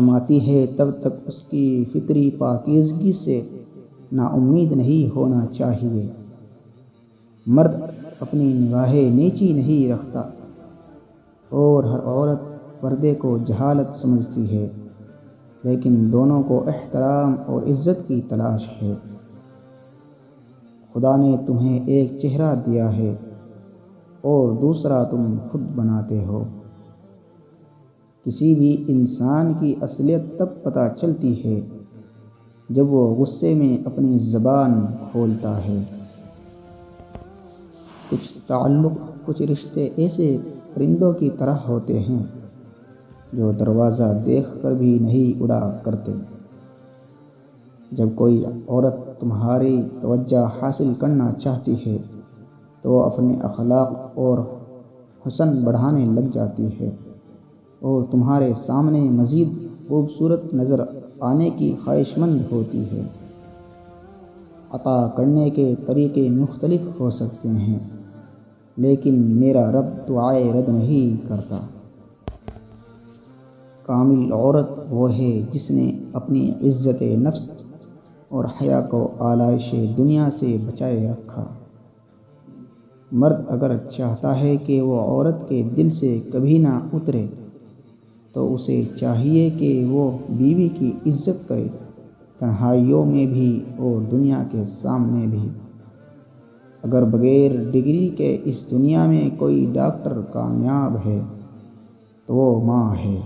شرماتی ہے تب تک اس کی فطری پاکیزگی سے نا امید نہیں ہونا چاہیے۔ مرد اپنی نگاہ نیچی نہیں رکھتا اور ہر عورت پردے کو جہالت سمجھتی ہے، لیکن دونوں کو احترام اور عزت کی تلاش ہے۔ خدا نے تمہیں ایک چہرہ دیا ہے اور دوسرا تم خود بناتے ہو۔ کسی بھی انسان کی اصلیت تب پتہ چلتی ہے جب وہ غصے میں اپنی زبان کھولتا ہے۔ کچھ رشتے ایسے پرندوں کی طرح ہوتے ہیں جو دروازہ دیکھ کر بھی نہیں اڑا کرتے۔ جب کوئی عورت تمہاری توجہ حاصل کرنا چاہتی ہے تو وہ اپنے اخلاق اور حسن بڑھانے لگ جاتی ہے اور تمہارے سامنے مزید خوبصورت نظر آنے کی خواہش مند ہوتی ہے۔ عطا کرنے کے طریقے مختلف ہو سکتے ہیں، لیکن میرا رب دعائیں رد نہیں کرتا۔ کامل عورت وہ ہے جس نے اپنی عزت نفس اور حیا کو آلائش دنیا سے بچائے رکھا۔ مرد اگر چاہتا ہے کہ وہ عورت کے دل سے کبھی نہ اترے تو اسے چاہیے کہ وہ بیوی کی عزت کرے، تنہائیوں میں بھی اور دنیا کے سامنے بھی۔ اگر بغیر ڈگری کے اس دنیا میں کوئی ڈاکٹر کامیاب ہے تو وہ ماں ہے۔